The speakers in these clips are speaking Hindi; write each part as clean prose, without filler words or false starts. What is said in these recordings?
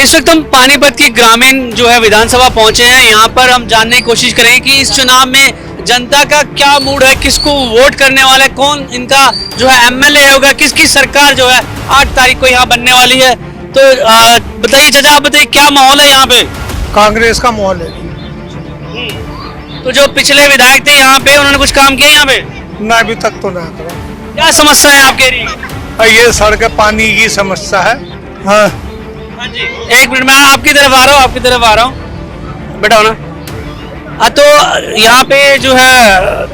इस वक्त हम पानीपत की ग्रामीण जो है विधानसभा पहुंचे हैं। यहाँ पर हम जानने की कोशिश करेंगे कि इस चुनाव में जनता का क्या मूड है, किसको वोट करने वाला है, कौन इनका जो है एमएलए होगा, किसकी सरकार जो है 8 तारीख को यहाँ बनने वाली है। तो बताइए चाचा, आप बताइए क्या माहौल है यहाँ पे? कांग्रेस का माहौल है। तो जो पिछले विधायक थे यहाँ पे, उन्होंने कुछ काम किया यहाँ पे? ना अभी तक तो ना करा। क्या समस्या है आपके एरिया? ये सड़क पानी की समस्या है। हाँ हाँ जी, एक मिनट में आपकी तरफ आ रहा हूँ बेटा ना। तो यहाँ पे जो है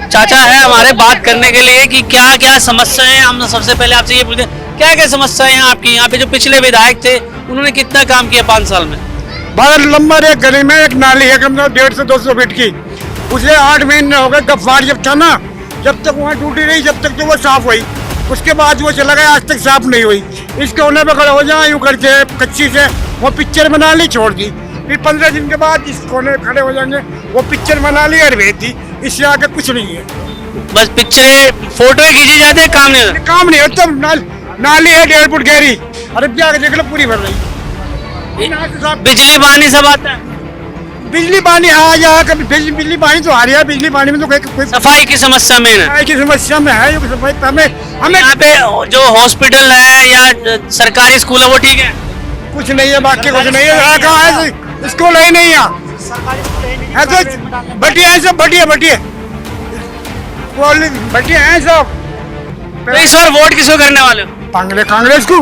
चाचा है हमारे बात करने के लिए कि क्या क्या समस्या है। हम सबसे पहले आपसे ये पूछते हैं, क्या क्या समस्या है आपकी? यहाँ पे जो पिछले विधायक थे उन्होंने कितना काम किया 5 साल में? बहुत लंबा एक गली में एक नाली है, कम से कम 150 से 200 फीट की। उसे 8 महीने हो गए गफ्फार जब था ना, जब तक वहाँ टूटी रही, जब तक तो वो साफ हुई। उसके बाद वो चला गया, आज तक साफ नहीं हुई। इस कोने पे खड़े हो जाए यूँ करके कच्ची से वो पिक्चर बना ली, छोड़ दी। फिर 15 दिन के बाद इस कोने पे खड़े हो जाएंगे, वो पिक्चर बना ली और भेज दी। इससे आगे कुछ नहीं है, बस पिक्चरें फोटो खींची जाते हैं, काम नहीं होता। काम नहीं होता। नाली है 1.5 फुट गहरी, अरे जाके देख लो पूरी भर रही। बिजली पानी सब आता है? बिजली पानी आ जाए कभी, बिजली पानी तो आ रही है। बिजली पानी में तो कोई सफाई की समस्या में है। सफाई की समस्या में है। सफाई हमें यहाँ पे जो हॉस्पिटल है या सरकारी स्कूल है वो ठीक है? कुछ नहीं है, बाकी कुछ नहीं है। कहाँ है स्कूल है नहीं है तो बटिया है सब, बटिया है सब। तो इस बार वोट किसको करने वाले हो? कांग्रेस को।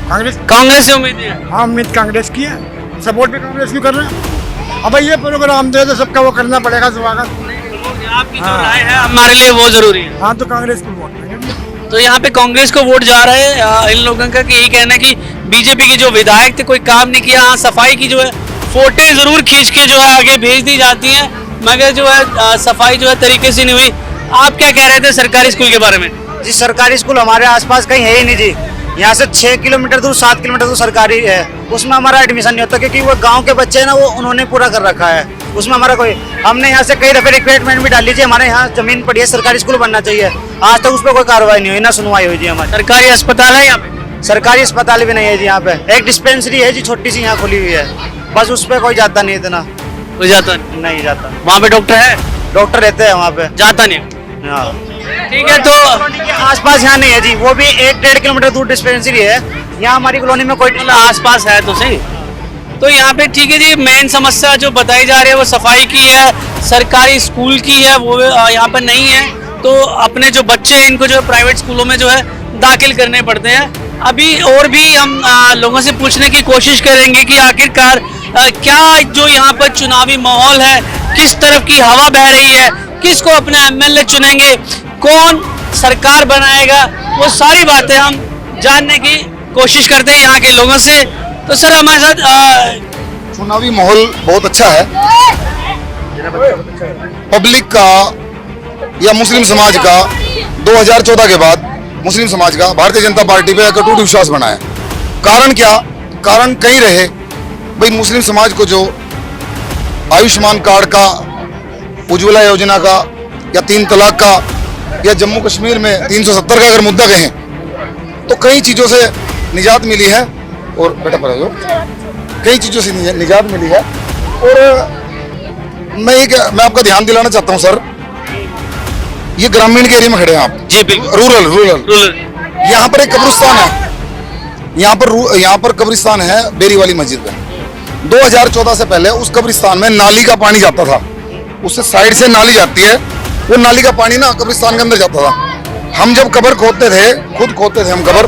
कांग्रेस से उम्मीद है? हाँ, उम्मीद कांग्रेस की है, सपोर्ट भी कांग्रेस की कर रहे हैं। अब ये प्रोग्राम दे तो सबका वो करना पड़ेगा स्वागत। आपकी जो राय है हमारे लिए वो जरूरी है। हाँ, तो कांग्रेस को वोट करेंगे। तो यहाँ पे कांग्रेस को वोट जा रहे हैं। इन लोगों का कि यही कहना है कि बीजेपी के जो विधायक थे कोई काम नहीं किया। हाँ, सफाई की जो है फोटो जरूर खींच के जो है आगे भेज दी जाती है, मगर जो है सफाई जो है तरीके से नहीं हुई। आप क्या कह रहे थे सरकारी स्कूल के बारे में? जी, सरकारी स्कूल हमारे आसपास कहीं है ही नहीं जी। यहाँ से 6 किलोमीटर दूर, 7 किलोमीटर दूर सरकारी है, उसमें हमारा एडमिशन नहीं होता क्योंकि वो गांव के बच्चे हैं ना, वो उन्होंने पूरा कर रखा है। उसमें हमारा कोई, हमने यहाँ से कई दफे रिक्वायरमेंट भी डाल लीजिए, हमारे यहाँ जमीन पड़ी है, सरकारी स्कूल बनना चाहिए। आज तक उस पर कोई कार्रवाई नहीं हुई, ना सुनवाई हुई जी हमारी। सरकारी अस्पताल है यहाँ पे? सरकारी अस्पताल भी नहीं है जी यहाँ पे। एक डिस्पेंसरी है जी, छोटी सी यहाँ खुली हुई है, बस उस पर कोई जाता नहीं, इतना कोई जाता नहीं जाता। वहाँ पे डॉक्टर है? डॉक्टर रहते हैं वहाँ पे, जाता नहीं। हाँ ठीक है। तो कॉलोनी के आसपास यहाँ नहीं है जी, वो भी 1-1.5 किलोमीटर दूर डिस्पेंसरी है। यहाँ हमारी कॉलोनी में कोई आसपास है तो सही। तो यहाँ पे ठीक है जी, मेन समस्या जो बताई जा रही है वो सफाई की है, सरकारी स्कूल की है, वो यहाँ पर नहीं है। तो अपने जो बच्चे हैं इनको जो है प्राइवेट स्कूलों में जो है दाखिल करने पड़ते हैं। अभी और भी हम लोगों से पूछने की कोशिश करेंगे कि आखिरकार क्या जो यहाँ पर चुनावी माहौल है, किस तरफ की हवा बह रही है, किसको अपना एमएलए चुनेंगे, कौन सरकार बनाएगा, वो सारी बातें हम जानने की कोशिश करते हैं यहाँ के लोगों से। तो सर हमारे साथ चुनावी माहौल बहुत अच्छा है। पब्लिक का या मुस्लिम समाज का 2014 के बाद मुस्लिम समाज का भारतीय जनता पार्टी पे अटूट विश्वास बना है। कारण क्या? कारण कहीं रहे भाई, मुस्लिम समाज को जो आयुष्मान कार्ड का, उज्ज्वला योजना का, या 3 तलाक का, या जम्मू कश्मीर में 370 का अगर मुद्दा कहें तो कई चीज़ों से निजात मिली है। और बेटा पढ़ा जो कई चीज़ों से निजात मिली है। और मैं आपका ध्यान दिलाना चाहता हूं सर, ये ग्रामीण के एरिया में खड़े हैं आप जी? बिल्कुल। रूरल। यहाँ पर एक कब्रिस्तान है, यहाँ पर कब्रिस्तान है बेरी वाली मस्जिद में। 2014 से पहले उस कब्रिस्तान में नाली का पानी जाता था, उससे साइड से नाली जाती है, वो नाली का पानी ना कब्रिस्तान के अंदर जाता था। हम जब कब्र खोदते थे, खुद खोदते थे हम कब्र,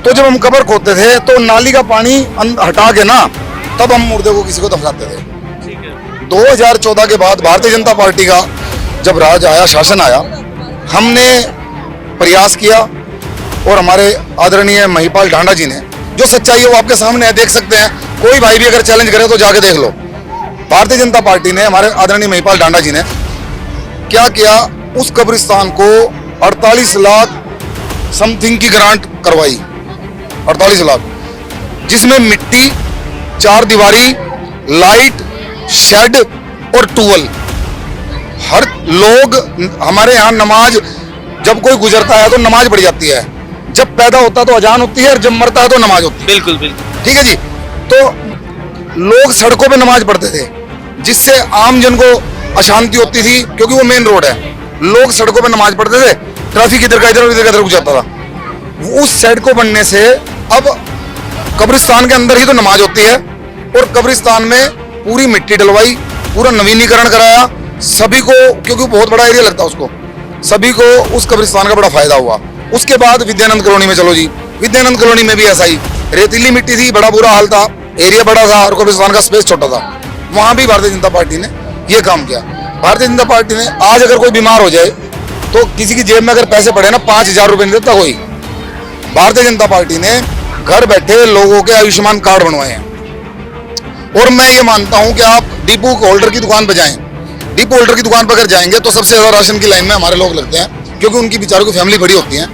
तो जब हम कब्र खोदते थे तो नाली का पानी हटा के ना तब हम मुर्दे को किसी को दफनाते थे। 2014 के बाद भारतीय जनता पार्टी का जब राज आया, शासन आया, हमने प्रयास किया और हमारे आदरणीय महिपाल ढांडा जी ने, जो सच्चाई है वो आपके सामने है, देख सकते हैं। कोई भाई भी अगर चैलेंज करे तो जाके देख लो। भारतीय जनता पार्टी ने, हमारे आदरणीय महिपाल ढांडा जी ने क्या किया, उस कब्रिस्तान को 48 लाख समथिंग की ग्रांट करवाई, 48 लाख, जिसमें मिट्टी, 4 दीवारी, लाइट, शेड और टूवल। हर लोग, हमारे यहाँ नमाज जब कोई गुजरता है तो नमाज पढ़ी जाती है, जब पैदा होता है तो अजान होती है, और जब मरता है तो नमाज होती है। बिल्कुल बिल्कुल। ठीक है जी। तो लोग सड़कों पे नमाज पढ़ते थे, जिससे आम जन को अशांति होती थी, क्योंकि वो मेन रोड है। लोग सड़कों पे नमाज पढ़ते थे, ट्रैफिक इधर का इधर रुक जाता था। उस साइड को बनने से अब कब्रिस्तान के अंदर ही तो नमाज होती है, और कब्रिस्तान में पूरी मिट्टी डलवाई, पूरा नवीनीकरण कराया सभी को, क्योंकि बहुत बड़ा एरिया लगता है उसको, सभी को उस कब्रिस्तान का बड़ा फायदा हुआ। उसके बाद विद्यानंद कॉलोनी में चलो जी, विद्यानंद कॉलोनी में भी ऐसा ही, रेतीली मिट्टी थी, बड़ा बुरा हाल था, एरिया बड़ा था और कब्रिस्तान का स्पेस छोटा था। वहां भी भारतीय जनता पार्टी ने ये काम किया। भारतीय जनता पार्टी ने आज अगर कोई बीमार हो जाए तो किसी की जेब में अगर पैसे पड़े ना 5,000 रुपए नहीं देता कोई। भारतीय जनता पार्टी ने घर बैठे लोगों के आयुष्मान कार्ड बनवाए हैं। और मैं ये मानता हूं कि आप डिपो होल्डर की दुकान पर जाएं, डिपो होल्डर की दुकान पर अगर जाएंगे तो सबसे ज्यादा राशन की लाइन में हमारे लोग लगते हैं, क्योंकि उनकी बेचारों की फैमिली बड़ी होती है।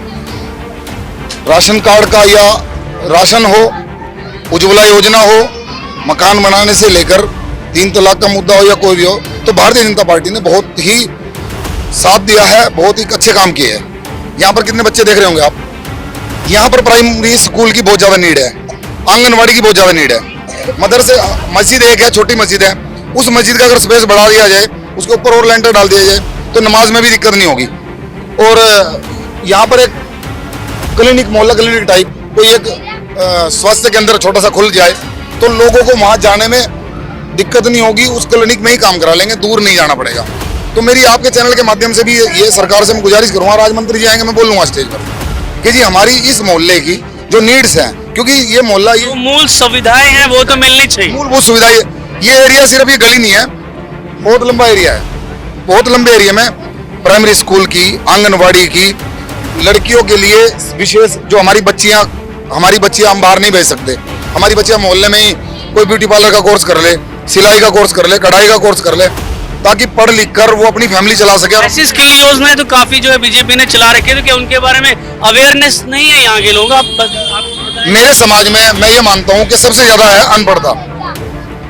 राशन कार्ड का या राशन हो, उज्ज्वला योजना हो, मकान बनाने से लेकर 3 तलाक का मुद्दा हो या कोई भी हो, तो भारतीय जनता पार्टी ने बहुत ही साथ दिया है, बहुत ही अच्छे काम किए हैं। यहाँ पर कितने बच्चे देख रहे होंगे आप, यहाँ पर प्राइमरी स्कूल की बहुत ज्यादा नीड है, आंगनवाड़ी की बहुत ज्यादा नीड है, मदरसे, मस्जिद एक है, छोटी मस्जिद है, उस मस्जिद का अगर स्पेस बढ़ा दिया जाए, उसके ऊपर और लेंटर डाल दिया जाए तो नमाज में भी दिक्कत नहीं होगी। और यहाँ पर एक क्लिनिक, मोहल्ला क्लिनिक टाइप कोई एक स्वास्थ्य के अंदर छोटा सा खुल जाए तो लोगों को वहां जाने में दिक्कत नहीं होगी, उस क्लिनिक में ही काम करा लेंगे, दूर नहीं जाना पड़ेगा। तो मेरी आपके चैनल के माध्यम से भी ये सरकार से मैं गुजारिश करूंगा, राज मंत्री जी आएंगे मैं बोलूंगा स्टेज पर कि जी हमारी इस मोहल्ले की जो नीड्स हैं, क्योंकि ये मोहल्ला, ये मूल सुविधाएं हैं वो तो मिलनी चाहिए। मूलभूत सुविधाएं, ये एरिया सिर्फ ये गली नहीं है, बहुत लंबा एरिया है। बहुत लंबे एरिया में प्राइमरी स्कूल की, आंगनवाड़ी की, लड़कियों के लिए विशेष, जो हमारी बच्चियां हम बाहर नहीं भेज सकते, हमारी बच्चियां मोहल्ले में ही कोई ब्यूटी पार्लर का कोर्स कर ले, सिलाई का कोर्स कर ले, कढ़ाई का कोर्स कर ले, ताकि पढ़ लिख कर वो अपनी फैमिली चला सके। ऐसी स्किल योजनाएं तो काफी जो है बीजेपी ने चला रखी है, तो क्या उनके बारे में अवेयरनेस नहीं है यहाँ के लोग? आप बताएं। मेरे समाज में मैं ये मानता हूँ कि सबसे ज्यादा है अनपढ़ता।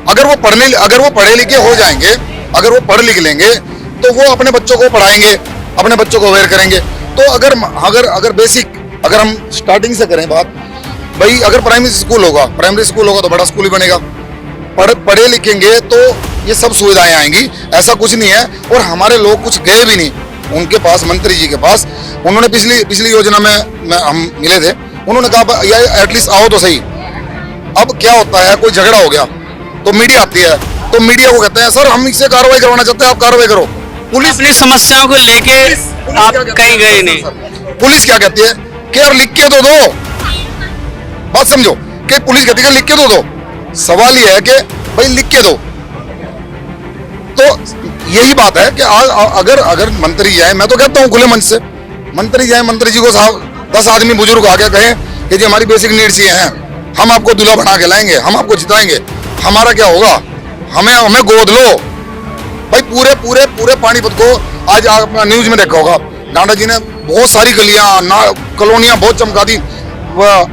अगर वो पढ़े लिखे हो जाएंगे, अगर वो पढ़ लिख लेंगे तो वो अपने बच्चों को पढ़ाएंगे, अपने बच्चों को अवेयर करेंगे। तो अगर बेसिक, अगर हम स्टार्टिंग से करें बात, भाई अगर प्राइमरी स्कूल होगा तो बड़ा स्कूल ही बनेगा। पढ़े लिखेंगे तो ये सब सुविधाएं आएंगी, ऐसा कुछ नहीं है। और हमारे लोग कुछ गए भी नहीं उनके पास, मंत्री जी के पास। उन्होंने पिछली योजना में हम मिले थे, उन्होंने कहा यार एटलीस्ट आओ तो सही। अब क्या होता है, कोई झगड़ा हो गया तो मीडिया आती है, तो मीडिया को कहते हैं सर हम इससे कार्रवाई करवाना चाहते हैं, आप कार्रवाई करो। पुलिस अपनी समस्याओं को लेके आप कहीं गए नहीं। पुलिस क्या कहती है कि यार लिख के तो दो, बात समझो, कि पुलिस कहती है लिख के तो दो। सवाल यह है कि भाई लिख के दो। तो यही बात है कि अगर मंत्री जाए, मैं तो कहता हूँ खुले मंच से मंत्री जाए, मंत्री जी को 10 आदमी बुजुर्ग आके कहें कि जी हमारी बेसिक नीड्स ये हैं, हम आपको दूल्हा बना के लाएंगे, हम आपको जिताएंगे, हमारा क्या होगा, हमें गोद लो। भाई पूरे पानीपत को आज आपने न्यूज में देखा होगा, नाडा जी ने बहुत सारी कॉलोनियां बहुत चमका दी,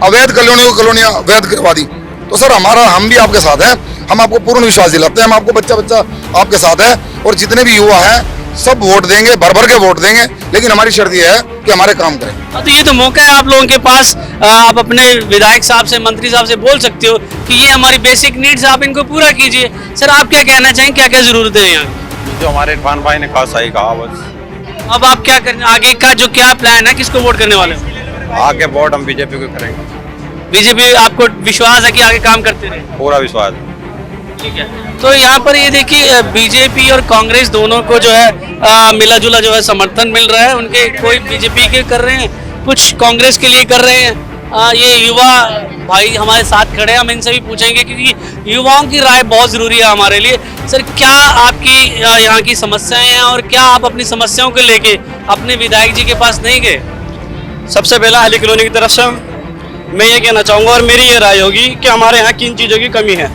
अवैध कॉलोनियां वैध करवा दी। तो सर हम भी आपके साथ हैं, हम आपको पूर्ण विश्वास दिलाते हैं, हम आपको बच्चा आपके साथ है, और जितने भी युवा हैं सब वोट देंगे, भर के वोट देंगे, लेकिन हमारी शर्त यह है कि हमारे काम करें। तो ये तो मौका है आप लोगों के पास, आप अपने विधायक साहब से, मंत्री साहब से बोल सकते हो कि ये हमारी बेसिक नीड्स, आप इनको पूरा कीजिए। सर आप क्या कहना चाहेंगे, क्या क्या जरूरत है यहाँ? जो हमारे इरफान भाई ने कहा सही कहा बस। अब आप क्या करने, आगे का जो क्या प्लान है, किसको वोट करने वाले हो? आगे वोट हम बीजेपी को करेंगे। बीजेपी, आपको विश्वास है कि आगे काम करते रहे? पूरा विश्वास। ठीक है। तो यहाँ पर ये देखिए बीजेपी और कांग्रेस दोनों को जो है मिला जुला जो है समर्थन मिल रहा है। उनके कोई बीजेपी के कर रहे हैं, कुछ कांग्रेस के लिए कर रहे हैं। ये युवा भाई हमारे साथ खड़े हैं, हम इनसे भी पूछेंगे क्योंकि युवाओं की राय बहुत ज़रूरी है हमारे लिए। सर क्या आपकी यहाँ की समस्याएं हैं और क्या आप अपनी समस्याओं को लेके अपने विधायक जी के पास नहीं गए? सबसे पहला अली कॉलोनी की तरफ से मैं ये कहना चाहूँगा और मेरी ये राय होगी कि हमारे यहाँ किन चीज़ों की कमी है।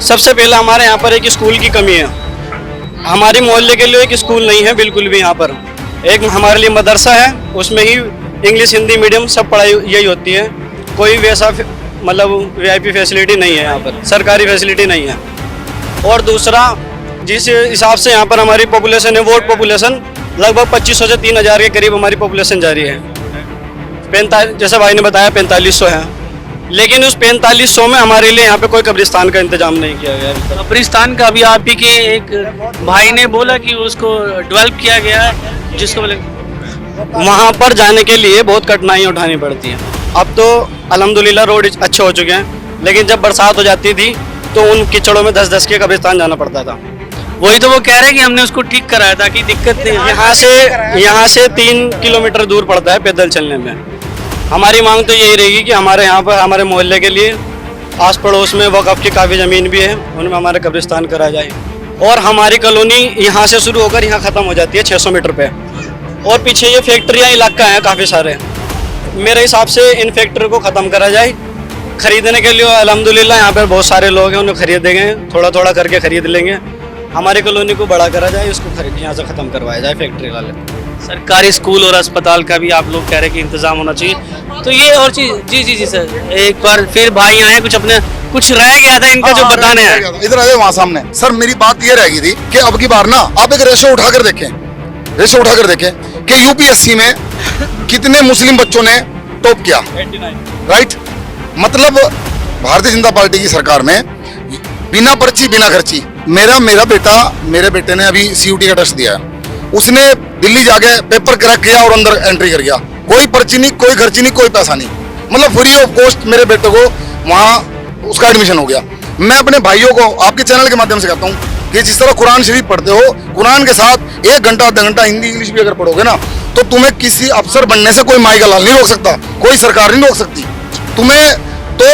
सबसे पहला हमारे यहाँ पर एक स्कूल की कमी है। हमारे मोहल्ले के लिए एक स्कूल नहीं है बिल्कुल भी। यहाँ पर एक हमारे लिए मदरसा है, उसमें ही इंग्लिश हिंदी मीडियम सब पढ़ाई यही होती है। कोई वैसा मतलब VIP फैसिलिटी नहीं है यहाँ पर, सरकारी फैसिलिटी नहीं है। और दूसरा, जिस हिसाब से यहाँ पर हमारी पॉपुलेशन है, वोट पॉपुलेशन लगभग 2500 से 3000 के करीब हमारी पॉपुलेशन जा रही है। 45, जैसे भाई ने बताया 4500 है। लेकिन उस 4500 में हमारे लिए यहाँ पे कोई कब्रिस्तान का इंतजाम नहीं किया गया अभी तक। कब्रिस्तान का अभी आप ही के एक भाई ने बोला कि उसको डेवलप किया गया है, जिसको बोले वहाँ पर जाने के लिए बहुत कठिनाइयाँ उठानी पड़ती हैं। अब तो अल्हम्दुलिल्लाह रोड अच्छे हो चुके हैं, लेकिन जब बरसात हो जाती थी तो उन कीचड़ों में 10-10 के कब्रिस्तान जाना पड़ता था। वही तो वो कह रहे हैं कि हमने उसको ठीक कराया था कि दिक्कत नहीं है। यहाँ से 3 किलोमीटर दूर पड़ता है पैदल चलने में। हमारी मांग तो यही रहेगी कि हमारे यहाँ पर हमारे मोहल्ले के लिए आस पड़ोस में वक़्फ़ की काफ़ी ज़मीन भी है, उनमें हमारे कब्रिस्तान करा जाए। और हमारी कॉलोनी यहाँ से शुरू होकर यहाँ ख़त्म हो जाती है 600 मीटर पे, और पीछे ये फैक्ट्रियाँ इलाका हैं काफ़ी सारे। मेरे हिसाब से इन फैक्ट्री को ख़त्म करा जाए। ख़रीदने के लिए अल्हम्दुलिल्लाह यहाँ पर बहुत सारे लोग हैं, उन्हें खरीदेंगे, थोड़ा थोड़ा करके ख़रीद लेंगे। हमारी कॉलोनी को बड़ा करा जाए, उसको खरीद यहाँ से ख़त्म करवाया जाए फैक्ट्री वाले। सरकारी स्कूल और अस्पताल का भी आप लोग कह रहे हैं कि इंतजाम होना चाहिए। तो ये और चीज जी सर, एक बार फिर भाई आए, कुछ रह गया था इनका जो बताने हैं। इधर आए वहाँ सामने। सर मेरी बात ये रह गई थी कि अब की बार ना आप एक रेशो उठाकर देखें कि यूपीएससी में कितने मुस्लिम बच्चों ने टॉप किया, राइट। मतलब भारतीय जनता पार्टी की सरकार में बिना पर्ची बिना खर्ची, मेरे बेटे ने अभी सीयूटी का टेस्ट दिया है, उसने दिल्ली जाके पेपर क्रैक किया और अंदर एंट्री कर गया। कोई पर्ची नहीं, कोई खर्ची नहीं, कोई पैसा नहीं, मतलब फ्री ऑफ कॉस्ट मेरे बेटे को वहाँ उसका एडमिशन हो गया। मैं अपने भाइयों को आपके चैनल के माध्यम से कहता हूँ कि जिस तरह कुरान शरीफ पढ़ते हो, कुरान के साथ 1 घंटा आधा घंटा हिंदी इंग्लिश भी अगर पढ़ोगे ना, तो तुम्हें किसी अफसर बनने से कोई माई का लाल नहीं रोक सकता, कोई सरकार नहीं रोक सकती। तुम्हें तो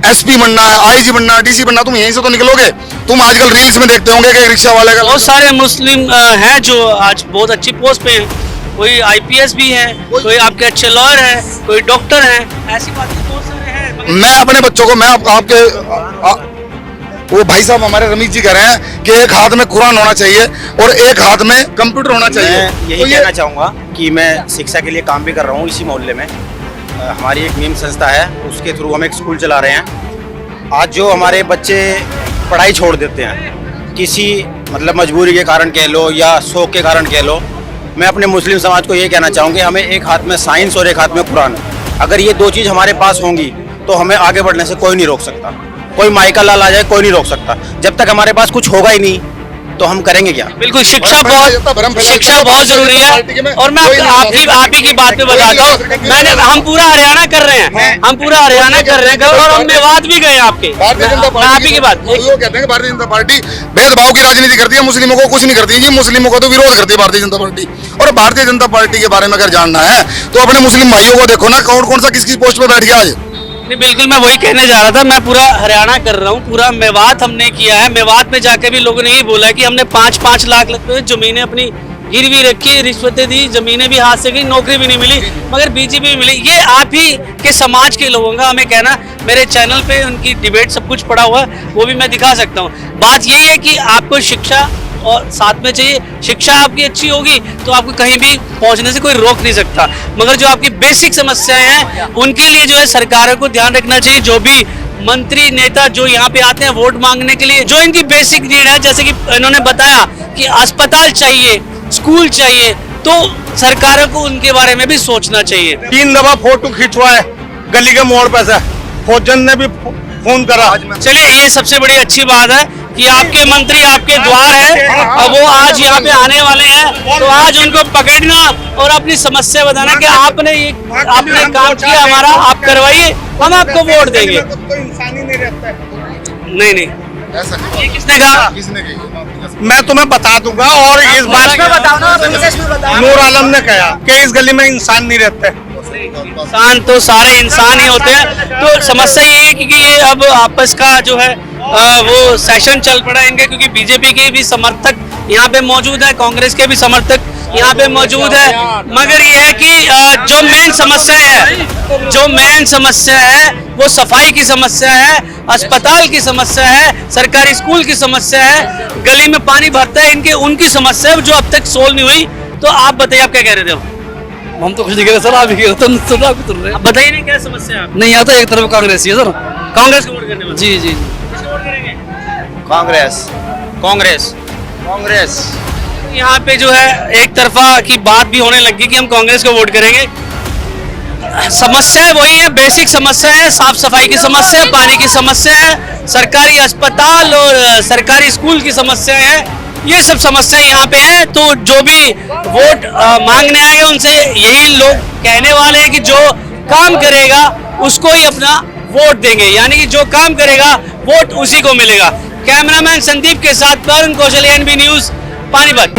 एसपी बनना है, आईजी बनना है, डीसी बनना, तुम यहीं से तो निकलोगे। तुम आजकल रील्स में देखते होंगे कि रिक्शा वाले का बहुत सारे मुस्लिम हैं जो आज बहुत अच्छी पोस्ट पे हैं। कोई आईपीएस भी है, कोई आपके अच्छे लॉयर है, कोई डॉक्टर है, ऐसी बातें बहुत सारे हैं। मैं अपने बच्चों को, मैं आपके वो भाई साहब हमारे रमीज जी कह रहे हैं कि एक हाथ में कुरान होना चाहिए और एक हाथ में कंप्यूटर होना चाहिए। मैं यही कहना चाहूँगा कि मैं शिक्षा के लिए काम भी कर रहा हूँ इसी मोहल्ले में। हमारी एक नीम संस्था है, उसके थ्रू हम एक स्कूल चला रहे हैं। आज जो हमारे बच्चे पढ़ाई छोड़ देते हैं, किसी मतलब मजबूरी के कारण कह लो या शौक के कारण कह लो, मैं अपने मुस्लिम समाज को ये कहना चाहूँगी, हमें एक हाथ में साइंस और एक हाथ में कुरान, अगर ये 2 चीज़ हमारे पास होंगी तो हमें आगे बढ़ने से कोई नहीं रोक सकता। कोई माई का लाल आ जाए, कोई नहीं रोक सकता। जब तक हमारे पास कुछ होगा ही नहीं तो हम करेंगे क्या। बिल्कुल, शिक्षा बहुत जरूरी है। और मैं आप ही की बात पे बताता हूँ, हम पूरा हरियाणा कर रहे हैं, और हम मेवात भी गए आपके। आप ही की बात, वो कहते हैं कि भारतीय जनता पार्टी भेदभाव की राजनीति करती है, मुस्लिमों को कुछ नहीं करती है जी, मुस्लिमों को तो विरोध करती है भारतीय जनता पार्टी। और भारतीय जनता पार्टी के बारे में अगर जानना है तो अपने मुस्लिम भाइयों को देखो ना, कौन कौन सा किसकी पोस्ट पे बैठ गया आज। नहीं, बिल्कुल मैं वही कहने जा रहा था। मैं पूरा हरियाणा कर रहा हूँ, पूरा मेवात हमने किया है। मेवात में जाकर भी लोगों ने यही बोला कि हमने 5-5 लाख रुपए जमीनें अपनी गिरवी रखी, रिश्वतें दी, जमीनें भी हाथ से गई, नौकरी भी नहीं मिली, मगर बीजेपी भी मिली। ये आप ही के समाज के लोगों का हमें कहना। मेरे चैनल पे उनकी डिबेट सब कुछ पड़ा हुआ है, वो भी मैं दिखा सकता हूँ। बात यही है कि आपको शिक्षा और साथ में चाहिए। शिक्षा आपकी अच्छी होगी तो आपको कहीं भी पहुंचने से कोई रोक नहीं सकता, मगर जो आपकी बेसिक समस्याएं हैं उनके लिए जो है सरकारों को ध्यान रखना चाहिए। जो भी मंत्री नेता जो यहाँ पे आते हैं वोट मांगने के लिए, जो इनकी बेसिक नीड है, जैसे कि इन्होंने बताया कि अस्पताल चाहिए, स्कूल चाहिए, तो सरकारों को उनके बारे में भी सोचना चाहिए। 3 दफा फोटो खिंचवाए गली के मोड़ पे से, फौजन ने भी फोन करा। चलिए, ये सबसे बड़ी अच्छी बात है कि आपके मंत्री आपके द्वार है और वो आज यहाँ पे आने वाले हैं, तो आज उनको पकड़ना और अपनी समस्या बताना कि आपने काम किया हमारा, आप करवाइए, हम आपको वोट देंगे। नहीं, ऐसा नहीं। ये किसने कहा? किसने कही? मैं तुम्हें बता दूंगा। और इस बात नूर आलम ने कहा कि इस गली में इंसान नहीं रहते। इंसान तो सारे इंसान ही होते हैं। तो समस्या ये है कि ये अब आपस का जो है वो सेशन चल पड़ा है इनके, क्योंकि बीजेपी के भी समर्थक यहाँ पे मौजूद है, कांग्रेस के भी समर्थक यहाँ पे मौजूद है, मगर ये है कि जो मेन समस्या है वो सफाई की समस्या है, अस्पताल की समस्या है, सरकारी स्कूल की समस्या है, गली में पानी भरता है, उनकी समस्या है जो अब तक सोल्व नहीं हुई। तो आप बताइए, आप क्या कह रहे थे? हम तो कुछ नहीं कह रहे सर, आप ही कह रहे आप बताइए ना, क्या समस्या है? नहीं, यहाँ तो एक तरफ कांग्रेस ही है सर। कांग्रेस को वोट करने वाले? जी। किसको वोट करेंगे? कांग्रेस। यहाँ पे जो है एक तरफा की बात भी होने लगी कि हम कांग्रेस को वोट करेंगे। समस्याएं वही है, बेसिक समस्या है, साफ सफाई की समस्या है, पानी की समस्या है, सरकारी अस्पताल और सरकारी स्कूल की समस्या है। ये सब समस्या यहाँ पे है। तो जो भी वोट मांगने आए उनसे यही लोग कहने वाले हैं कि जो काम करेगा उसको ही अपना वोट देंगे, यानी कि जो काम करेगा वोट उसी को मिलेगा। कैमरामैन संदीप के साथ वरुण कौशल, एनबी न्यूज, पानीपत।